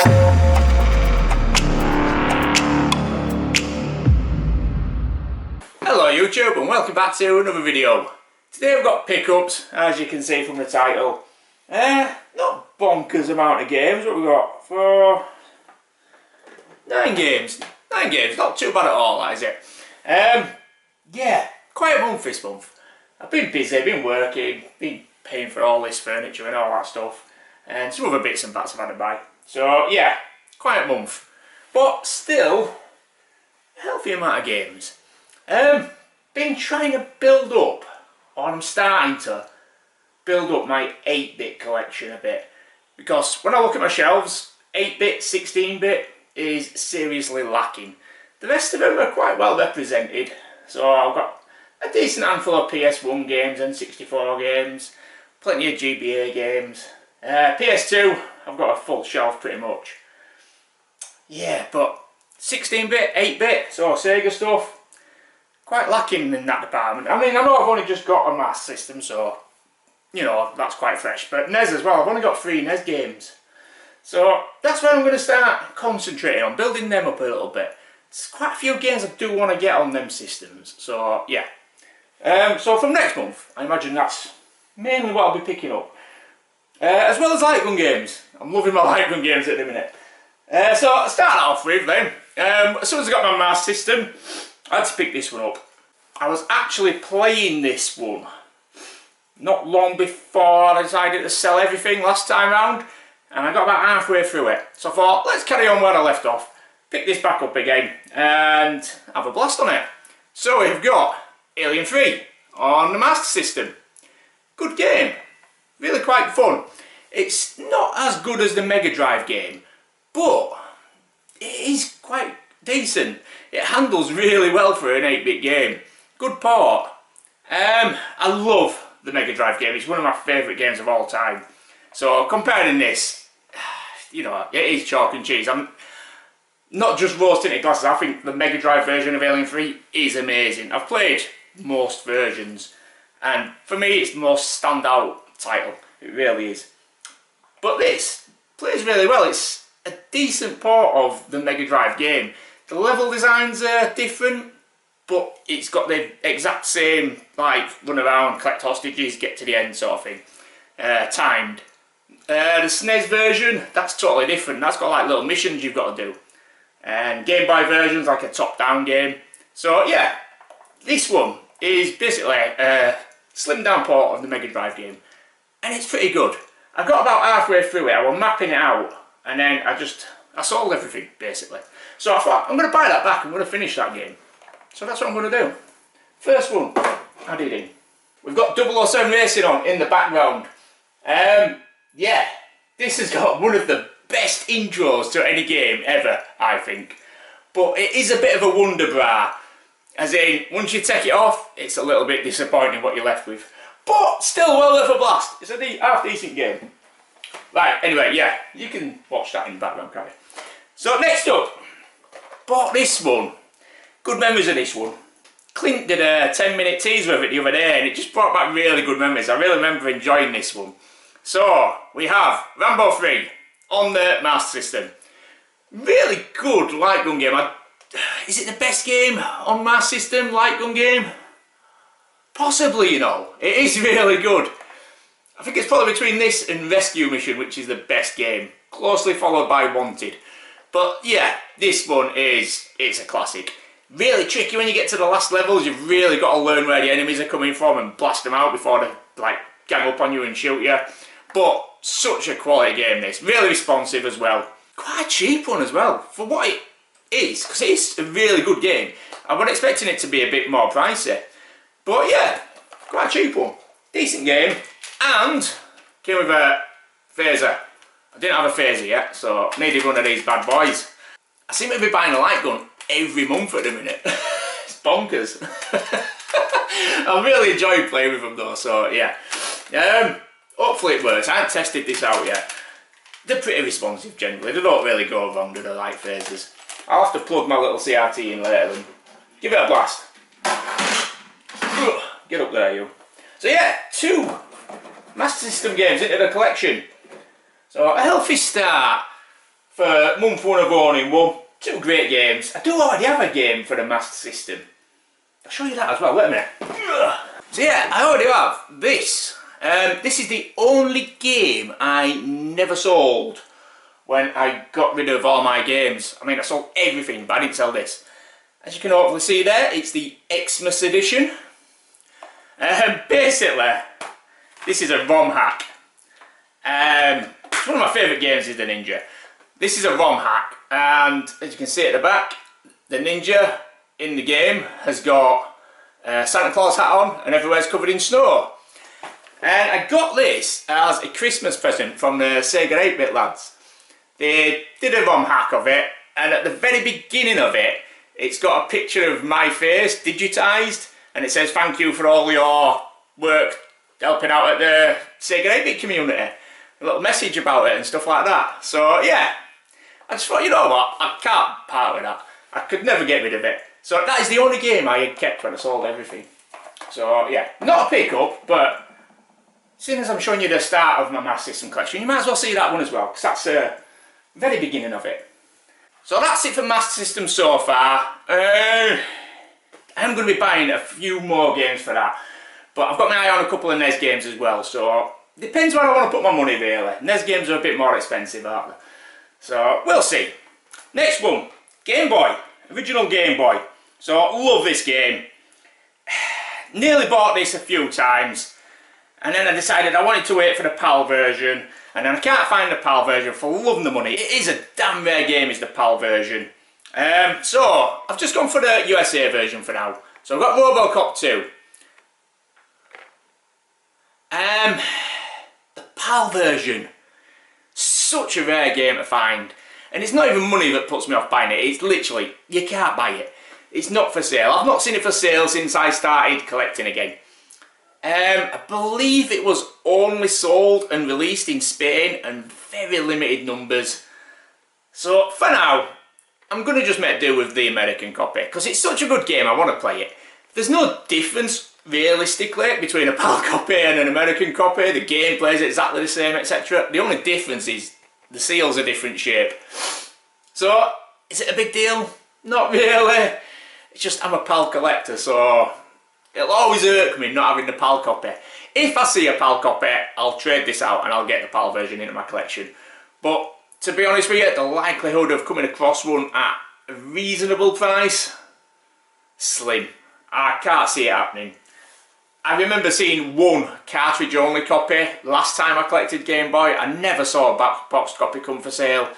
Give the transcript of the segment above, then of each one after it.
Hello YouTube and welcome back to another video. Today we've got pickups, as you can see from the title. Not bonkers amount of games, what we've got for 9 games. 9 games, not too bad at all, that is it. Yeah, quiet month this month. I've been busy, been working, been paying for all this furniture and all that stuff. And some other bits and bats I've had to buy. So yeah, quiet month. But still, a healthy amount of games. Been trying to build up, or I'm starting to build up my 8-bit collection a bit. Because when I look at my shelves, 8-bit, 16-bit is seriously lacking. The rest of them are quite well represented. So I've got a decent handful of PS1 games and 64 games, plenty of GBA games. PS2, I've got a full shelf pretty much. Yeah, but 16-bit, 8-bit, so Sega stuff, quite lacking in that department. I mean, I know I've only just got a Master System, so, you know, that's quite fresh. But NES as well, I've only got 3 NES games. So that's where I'm going to start concentrating on, building them up a little bit. There's quite a few games I do want to get on them systems, so yeah. So from next month, I imagine that's mainly what I'll be picking up. As well as light gun games. I'm loving my light gun games at the minute. So I'll start off with then. As soon as I got my Master System, I had to pick this one up. I was actually playing this one not long before I decided to sell everything last time round, and I got about halfway through it. So I thought, let's carry on where I left off, pick this back up again, and have a blast on it. So we've got Alien 3 on the Master System. Good game, really quite fun. It's not as good as the Mega Drive game, but it is quite decent. It handles really well for an 8-bit game. Good port. I love the Mega Drive game. It's one of my favourite games of all time. So comparing this, you know, it is chalk and cheese. I'm not just rose tinted glasses. I think the Mega Drive version of Alien 3 is amazing. I've played most versions, and for me it's the most standout title. It really is. But this plays really well. It's a decent port of the Mega Drive game. The level designs are different, but it's got the exact same, like, run around, collect hostages, get to the end sort of thing. Timed. The SNES version, that's totally different. That's got like little missions you've got to do. And Game Boy version's like a top-down game. So yeah, this one is basically a slimmed down port of the Mega Drive game. And it's pretty good. I got about halfway through it, I was mapping it out, and then I sold everything, basically. So I thought, I'm going to buy that back, I'm going to finish that game. So that's what I'm going to do. First one, added in. We've got 007 Racing on in the background. Yeah, this has got one of the best intros to any game ever, I think. But it is a bit of a wonder bra. As in, once you take it off, it's a little bit disappointing what you're left with. But still well worth a blast. It's a half decent game. Right, anyway, yeah, you can watch that in the background, can't you? So next up, bought this one. Good memories of this one. Clint did a 10-minute teaser of it the other day, and it just brought back really good memories. I really remember enjoying this one. So we have Rambo 3 on the Master System. Really good light gun game. Is it the best game on Master System, light gun game? Possibly, you know. It is really good. I think it's probably between this and Rescue Mission, which is the best game. Closely followed by Wanted. But yeah, this one it's a classic. Really tricky when you get to the last levels. You've really got to learn where the enemies are coming from and blast them out before they like gang up on you and shoot you. But such a quality game this. Really responsive as well. Quite a cheap one as well. For what it is, because it is a really good game. I was expecting it to be a bit more pricey. But yeah, quite a cheap one. Decent game. And came with a phaser. I didn't have a phaser yet, so needed one of these bad boys. I seem to be buying a light gun every month at the minute. It's bonkers. I'm really enjoying playing with them though, so yeah. Hopefully it works. I haven't tested this out yet. They're pretty responsive generally. They don't really go wrong with the light phasers. I'll have to plug my little CRT in later and give it a blast. Get up there, you. So yeah, 2 Master System games into the collection. So a healthy start. for month 1 of owning one. 2 great games. I do already have a game for the Master System. I'll show you that as well, wait a minute. So yeah, I already have this. This is the only game I never sold when I got rid of all my games. I mean, I sold everything, but I didn't sell this. As you can hopefully see there, it's the Xmas edition. Basically, this is a ROM hack. It's one of my favourite games is the Ninja. This is a ROM hack, and as you can see at the back, the Ninja in the game has got a Santa Claus hat on and everywhere's covered in snow. And I got this as a Christmas present from the Sega 8-bit lads. They did a ROM hack of it, and at the very beginning of it, it's got a picture of my face digitised, and it says thank you for all your work helping out at the Sega 8-bit community. A little message about it and stuff like that. So yeah, I just thought, you know what, I can't part with that. I could never get rid of it. So that is the only game I had kept when I sold everything. So yeah, not a pickup, but seeing as I'm showing you the start of my Master System collection, you might as well see that one as well, because that's the very beginning of it. So that's it for Master System so far. I'm going to be buying a few more games for that. But I've got my eye on a couple of NES games as well, so depends where I want to put my money really. NES games are a bit more expensive, aren't they? So we'll see. Next one, Game Boy. Original Game Boy. So love this game. Nearly bought this a few times, and then I decided I wanted to wait for the PAL version, and then I can't find the PAL version for loving the money. It is a damn rare game, is the PAL version. So I've just gone for the USA version for now. So I've got RoboCop 2. The PAL version, such a rare game to find, and it's not even money that puts me off buying it. It's literally, you can't buy it. It's not for sale. I've not seen it for sale since I started collecting again. I believe it was only sold and released in Spain and very limited numbers. So for now, I'm going to just make do with the American copy, because it's such a good game, I want to play it. There's no difference realistically between a PAL copy and an American copy. The gameplay is exactly the same, etc. The only difference is the seal's a different shape. So, is it a big deal? Not really. It's just I'm a PAL collector, so it'll always irk me not having the PAL copy. If I see a PAL copy, I'll trade this out and I'll get the PAL version into my collection. But to be honest with you, the likelihood of coming across one at a reasonable price, slim. I can't see it happening. I remember seeing one cartridge only copy last time I collected Game Boy. I never saw a box copy come for sale.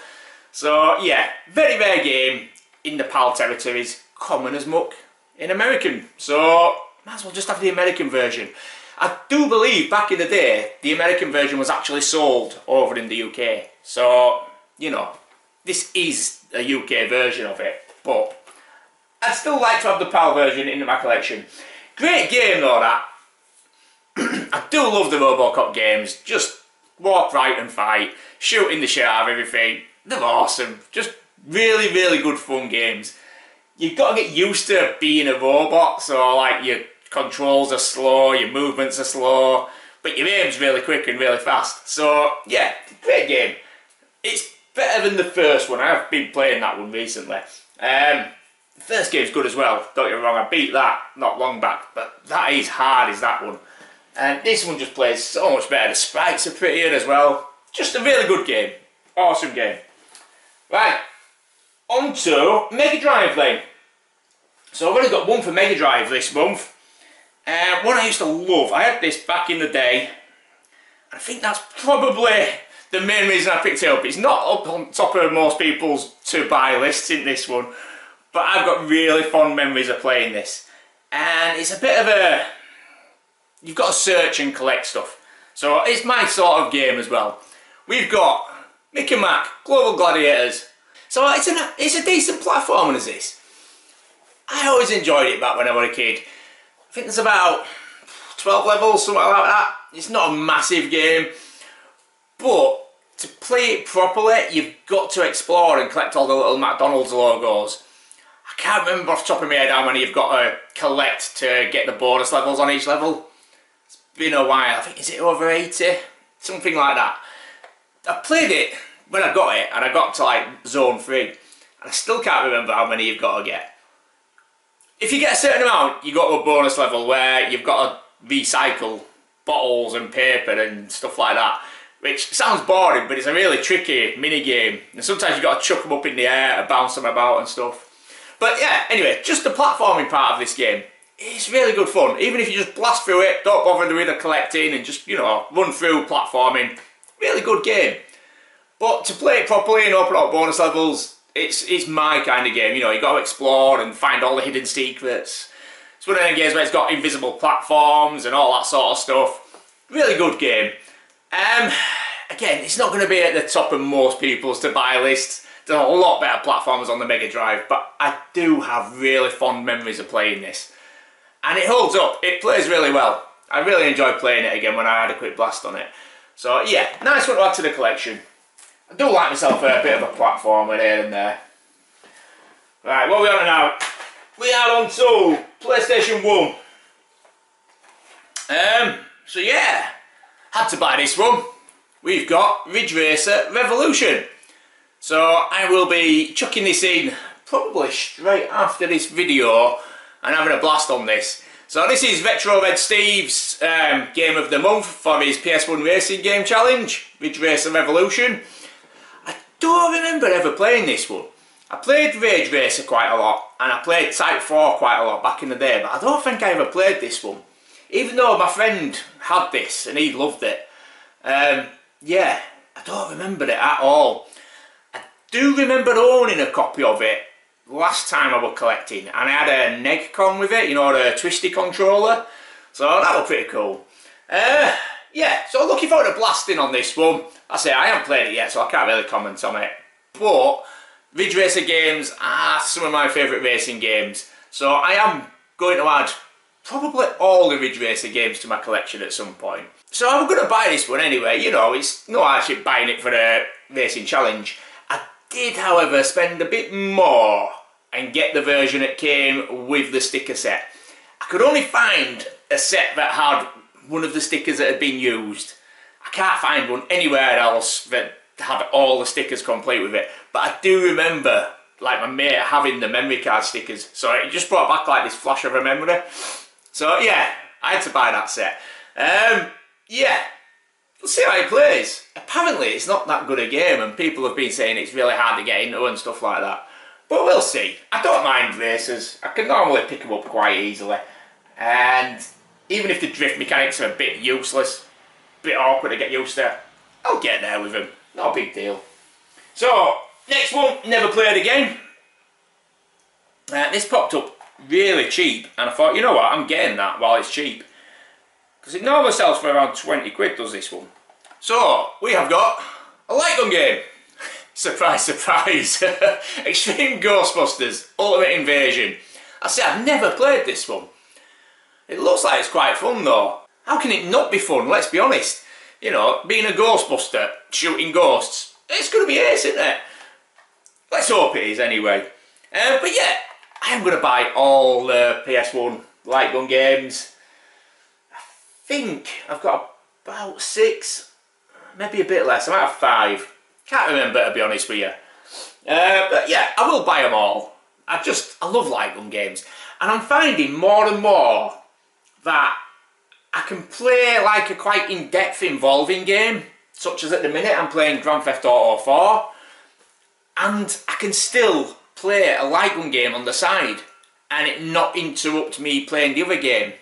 So yeah, very rare game in the PAL territories, common as muck in American. So might as well just have the American version. I do believe back in the day the American version was actually sold over in the UK. So, you know, this is a UK version of it, but I'd still like to have the PAL version in my collection. Great game though, that. I do love the RoboCop games. Just walk right and fight, shooting the shit out of everything. They're awesome. Just really, really good fun games. You've got to get used to being a robot, so like your controls are slow, your movements are slow, but your aim's really quick and really fast. So yeah, great game. It's better than the first one. I've been playing that one recently. The first game's good as well, don't get me wrong, I beat that not long back, but that is hard as that one. And this one just plays so much better. The sprites are prettier as well. Just a really good game. Awesome game. Right, on to Mega Drive then. So I've only got one for Mega Drive this month. One I used to love. I had this back in the day. I think that's probably the main reason I picked it up. It's not up on top of most people's to buy lists in this one, but I've got really fond memories of playing this. And it's a bit of a, you've got to search and collect stuff. So it's my sort of game as well. We've got Mick and Mac, Global Gladiators. So it's a decent platformer as this. I always enjoyed it back when I was a kid. I think there's about 12 levels, something like that. It's not a massive game, but to play it properly, you've got to explore and collect all the little McDonald's logos. I can't remember off the top of my head how many you've got to collect to get the bonus levels on each level. It's been a while. I think, is it over 80? Something like that. I played it when I got it, and I got to like zone 3, and I still can't remember how many you've got to get. If you get a certain amount, you got to a bonus level where you've got to recycle bottles and paper and stuff like that, which sounds boring, but it's a really tricky mini game, and sometimes you've got to chuck them up in the air and bounce them about and stuff. But yeah, anyway, just the platforming part of this game, it's really good fun. Even if you just blast through it, don't bother with the collecting, and just, you know, run through platforming, really good game. But to play it properly and open up bonus levels, it's my kind of game. You know, you got to explore and find all the hidden secrets. It's one of them games where it's got invisible platforms and all that sort of stuff. Really good game. Again, it's not going to be at the top of most people's to buy lists. There's a lot better platforms on the Mega Drive, but I do have really fond memories of playing this. And it holds up. It plays really well. I really enjoyed playing it again when I had a quick blast on it. So yeah, nice one to add to the collection. I do like myself a bit of a platformer here and there. Right, what are we on now? We are on to PlayStation 1. So yeah, had to buy this one. We've got Ridge Racer Revolution. So I will be chucking this in probably straight after this video and having a blast on this. So this is Retro Red Steve's game of the month for his PS1 Racing Game Challenge, Ridge Racer Revolution. I don't remember ever playing this one. I played Rage Racer quite a lot, and I played Type 4 quite a lot back in the day, but I don't think I ever played this one. Even though my friend had this and he loved it. Yeah, I don't remember it at all. I do remember owning a copy of it last time I was collecting, and I had a Negcon with it, you know, the twisty controller. So that was pretty cool. Yeah, so looking forward to blasting on this one. I say I haven't played it yet, so I can't really comment on it. But Ridge Racer games are some of my favourite racing games, so I am going to add probably all the Ridge Racer games to my collection at some point. So I'm going to buy this one anyway, you know, it's no hardship buying it for the racing challenge. I did, however, spend a bit more and get the version that came with the sticker set. I could only find a set that had one of the stickers that had been used. I can't find one anywhere else that had all the stickers complete with it, but I do remember like my mate having the memory card stickers, so it just brought back like this flash of a memory. So yeah, I had to buy that set. Yeah, let's see how it plays. Apparently it's not that good a game, and people have been saying it's really hard to get into and stuff like that, but we'll see. I don't mind racers. I can normally pick them up quite easily, and even if the drift mechanics are a bit useless, a bit awkward to get used to, I'll get there with them. Not a big deal. So, next one, never played again. This popped up really cheap, and I thought, you know what, I'm getting that while it's cheap. Because it normally sells for around 20 quid, does this one. So, we have got a light gun game. Surprise, surprise. Extreme Ghostbusters Ultimate Invasion. I say, I've never played this one. It looks like it's quite fun though. How can it not be fun, let's be honest. You know, being a Ghostbuster, shooting ghosts, it's going to be ace, isn't it? Let's hope it is anyway. But yeah, I am going to buy all the PS1 light gun games. I think I've got about 6, maybe a bit less. I might have 5. Can't remember, to be honest with you. But yeah, I will buy them all. I love light gun games. And I'm finding more and more that I can play like a quite in-depth involving game, such as at the minute I'm playing Grand Theft Auto 4, and I can still play a light gun game on the side and it not interrupt me playing the other game.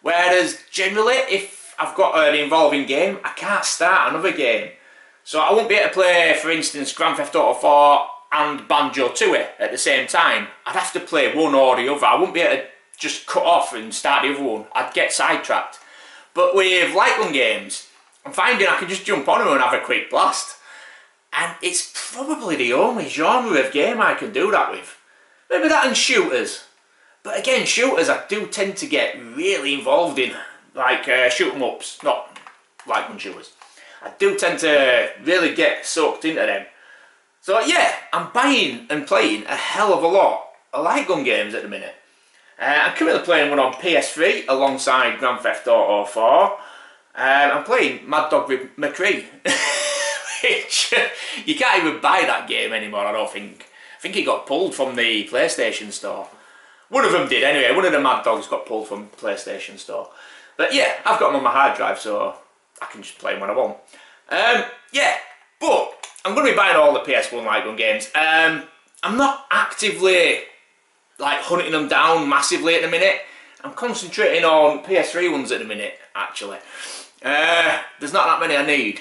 Whereas generally, if I've got an involving game, I can't start another game. So I won't be able to play, for instance, Grand Theft Auto 4 and Banjo-Tooie at the same time. I'd have to play one or the other. I wouldn't be able to just cut off and start the other one. I'd get sidetracked. But with light gun games, I'm finding I can just jump on them and have a quick blast. And it's probably the only genre of game I can do that with. Maybe that and shooters. But again, shooters I do tend to get really involved in. Like shoot 'em ups, not light gun shooters. I do tend to really get sucked into them. So yeah, I'm buying and playing a hell of a lot of light gun games at the minute. I'm currently playing one on PS3 alongside Grand Theft Auto 4. I'm playing Mad Dog with McCree, which you can't even buy that game anymore, I don't think. I think it got pulled from the PlayStation Store. One of them did anyway, one of the Mad Dogs got pulled from the PlayStation Store. But yeah, I've got them on my hard drive, so I can just play them when I want. Yeah, but I'm going to be buying all the PS1 light gun games. I'm not actively like hunting them down massively at the minute. I'm concentrating on PS3 ones at the minute, actually. There's not that many I need.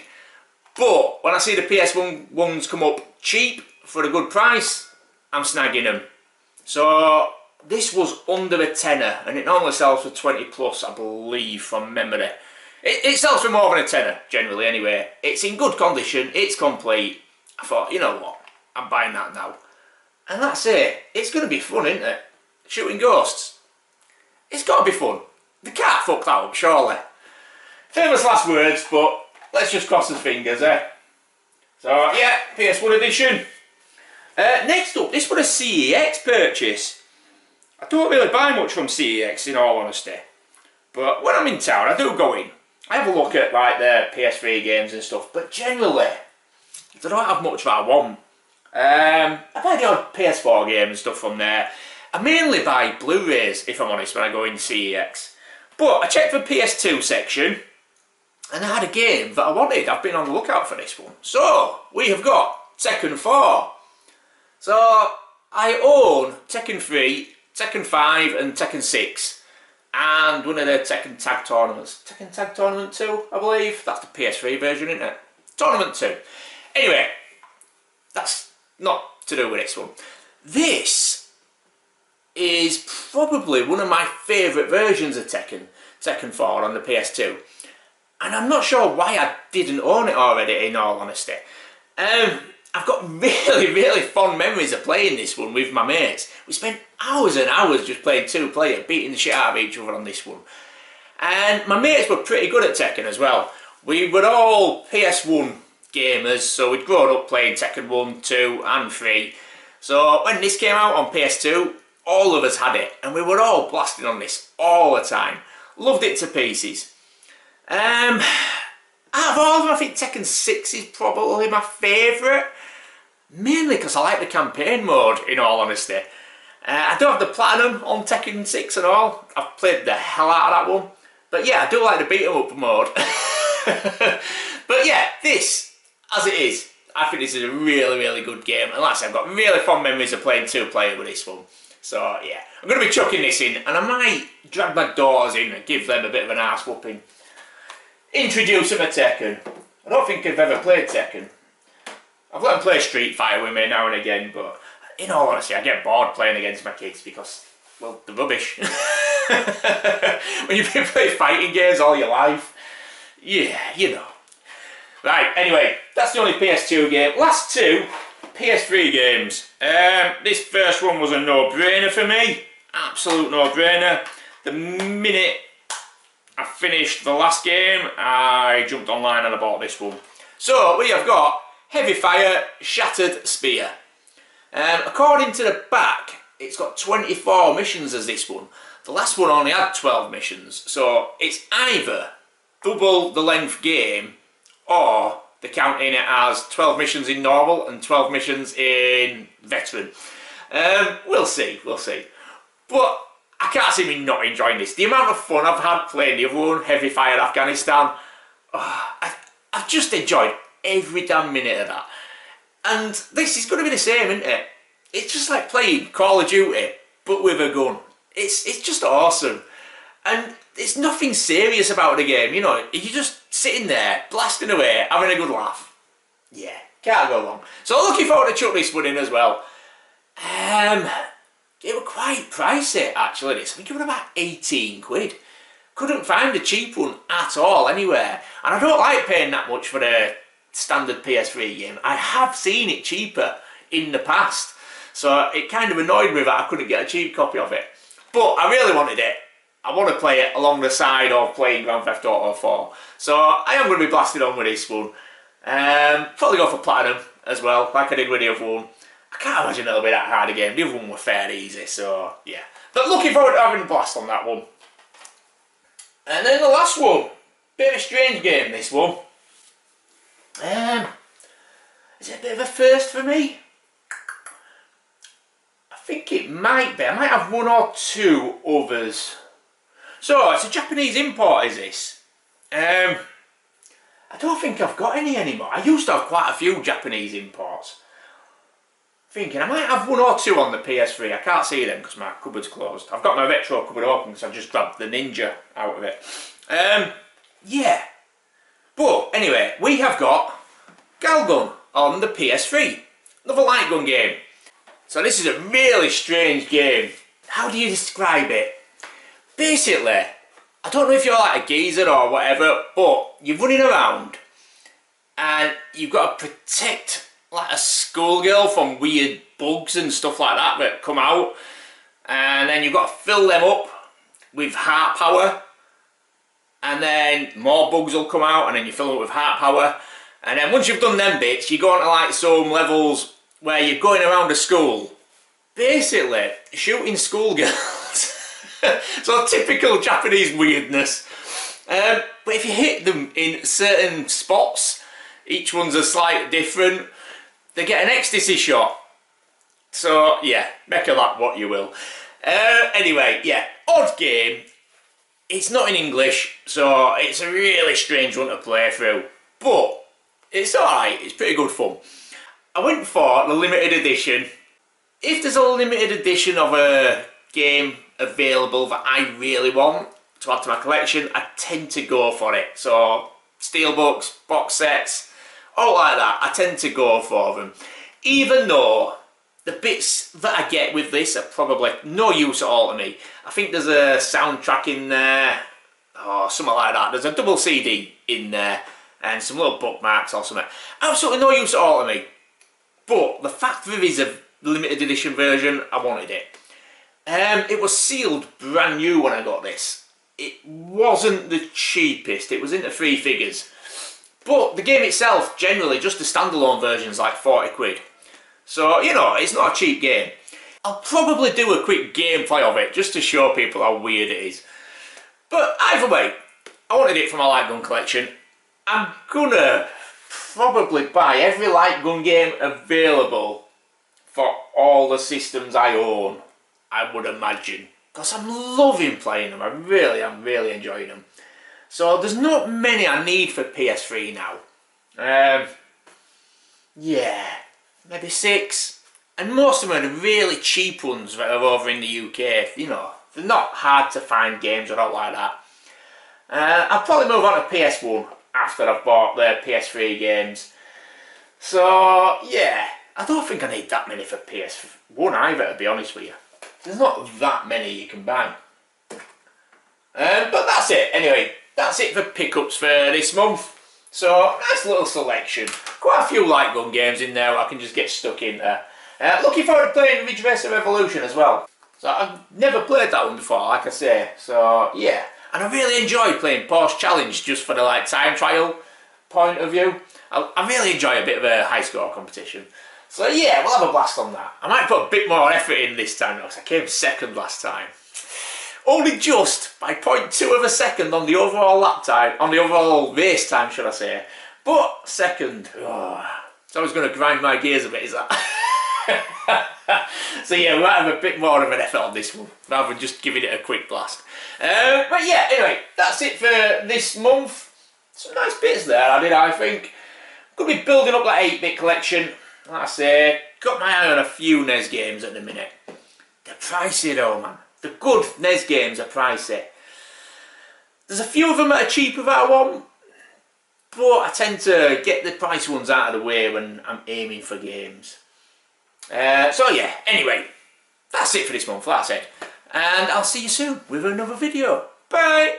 But when I see the PS1 ones come up cheap for a good price, I'm snagging them. So this was under a tenner, and it normally sells for 20 plus, I believe, from memory. It sells for more than a tenner, generally, anyway. It's in good condition, it's complete. I thought, you know what, I'm buying that now. And that's it. It's going to be fun, isn't it? Shooting ghosts. It's got to be fun. They can't fuck that up, surely. Famous last words, but let's just cross the fingers, eh? So, yeah, PS1 edition. Next up, this was a CEX purchase. I don't really buy much from CEX, in all honesty. But when I'm in town, I do go in. I have a look at like their PS3 games and stuff, but generally, they don't have much that I want. I buy the odd PS4 game and stuff from there. I mainly buy Blu-rays, if I'm honest, when I go in CEX. But I checked the PS2 section, and I had a game that I wanted. I've been on the lookout for this one. So, we have got Tekken 4. So, I own Tekken 3, Tekken 5 and Tekken 6. And one of the Tekken Tag Tournaments. Tekken Tag Tournament 2, I believe. That's the PS3 version, isn't it? Tournament 2. Anyway, that's not to do with this one. This is probably one of my favourite versions of Tekken 4 on the PS2. And I'm not sure why I didn't own it already, in all honesty. I've got really fond memories of playing this one with my mates. We spent hours and hours just playing two-player, beating the shit out of each other on this one. And my mates were pretty good at Tekken as well. We were all PS1 gamers, so we'd grown up playing Tekken 1, 2 and 3. So when this came out on PS2, all of us had it, and we were all blasting on this all the time. Loved it to pieces. Out of all of them, I think Tekken 6 is probably my favourite. Mainly because I like the campaign mode, in all honesty. I don't have the platinum on Tekken 6 and all. I've played the hell out of that one. But yeah, I do like the beat 'em up mode. But yeah, this, as it is, I think this is a really good game. And like I said, I've got really fond memories of playing two-player with this one. So yeah, I'm going to be chucking this in, and I might drag my daughters in and give them a bit of an arse whooping. Introduce them to Tekken. I don't think I've ever played Tekken. I've let them play Street Fighter with me now and again, but in all honesty, I get bored playing against my kids because, well, they're rubbish. When you've been playing fighting games all your life, yeah, you know. Right, anyway, that's the only PS2 game. Last two PS3 games. This first one was a no-brainer for me. Absolute no-brainer. The minute I finished the last game, I jumped online and I bought this one. So, we have got Heavy Fire Shattered Spear. According to the back, it's got 24 missions as this one. The last one only had 12 missions, so it's either double the length game, or they're counting it as 12 missions in normal and 12 missions in veteran. We'll see. But I can't see me not enjoying this. The amount of fun I've had playing the other one, Heavy Fire Afghanistan, I've just enjoyed every damn minute of that. And this is going to be the same, isn't it? It's just like playing Call of Duty, but with a gun. It's just awesome. And there's nothing serious about the game, you know. You're just sitting there, blasting away, having a good laugh. Yeah, can't go wrong. So looking forward to chuck this one in as well. It was quite pricey, actually, this. I think it was about 18 quid. Couldn't find a cheap one at all anywhere. And I don't like paying that much for a standard PS3 game. I have seen it cheaper in the past. So it kind of annoyed me that I couldn't get a cheap copy of it. But I really wanted it. I want to play it along the side of playing Grand Theft Auto 4. So I am going to be blasting on with this one. Probably go for Platinum as well, like I did with the other one. I can't imagine it'll be that hard again. The other one was fairly easy, so yeah. But looking forward to having a blast on that one. And then the last one. Bit of a strange game, this one. Is it a bit of a first for me? I think it might be. I might have one or two others. So, it's a Japanese import, is this? I don't think I've got any anymore. I used to have quite a few Japanese imports. Thinking I might have one or two on the PS3. I can't see them because my cupboard's closed. I've got my retro cupboard open because I've just grabbed the Ninja out of it. Yeah. But anyway, we have got Galgun on the PS3. Another light gun game. So this is a really strange game. How do you describe it? Basically, I don't know if you're like a geezer or whatever, but you're running around and you've got to protect like a schoolgirl from weird bugs and stuff like that that come out, and then you've got to fill them up with heart power, and then more bugs will come out, and then you fill them up with heart power, and then once you've done them bits, you go on to like some levels where you're going around a school, basically shooting schoolgirls. So typical Japanese weirdness. But if you hit them in certain spots, each one's a slight different, they get an ecstasy shot. So yeah, make of that what you will. Anyway, yeah, odd game. It's not in English, so it's a really strange one to play through. But it's alright, it's pretty good fun. I went for the limited edition. If there's a limited edition of a game available that I really want to add to my collection, I tend to go for it. So steelbooks, box sets, all like that, I tend to go for them. Even though the bits that I get with this are probably no use at all to me. I think there's a soundtrack in there, or something like that. There's a double CD in there, and some little bookmarks or something. Absolutely no use at all to me. But the fact there is a limited edition version, I wanted it. It was sealed brand new when I got this. It wasn't the cheapest, it was into 3 figures. But the game itself, generally, just the standalone version is like 40 quid. So, you know, it's not a cheap game. I'll probably do a quick gameplay of it, just to show people how weird it is. But either way, I wanted it for my light gun collection. I'm gonna probably buy every light gun game available for all the systems I own, I would imagine. Because I'm loving playing them, I really am really enjoying them. So there's not many I need for PS3 now. Yeah, maybe 6. And most of them are the really cheap ones that are over in the UK. You know, they're not hard to find games or not like that. I'll probably move on to PS1 after I've bought the PS3 games. So yeah, I don't think I need that many for PS1 either, to be honest with you. There's not that many you can buy. But that's it. Anyway, that's it for pickups for this month. So, nice little selection. Quite a few light gun games in there I can just get stuck in there. Looking forward to playing Ridge Racer Revolution as well. So, I've never played that one before, like I say. So, yeah. And I really enjoy playing Porsche Challenge just for the like time trial point of view. I really enjoy a bit of a high score competition. So yeah, we'll have a blast on that. I might put a bit more effort in this time because I came second last time. Only just by 0.2 of a second on the overall lap time, on the overall race time should I say. But second, oh, so I was going to grind my gears a bit, is that? So yeah, we might have a bit more of an effort on this one, rather than just giving it a quick blast. But yeah, anyway, that's it for this month. Some nice bits there, I think. Could be building up that 8-bit collection. Like I say, got my eye on a few NES games at the minute. They're pricey though, man. The good NES games are pricey. There's a few of them that are cheaper that I want, but I tend to get the price ones out of the way when I'm aiming for games. So yeah, anyway, that's it for this month, that's it. And I'll see you soon with another video. Bye!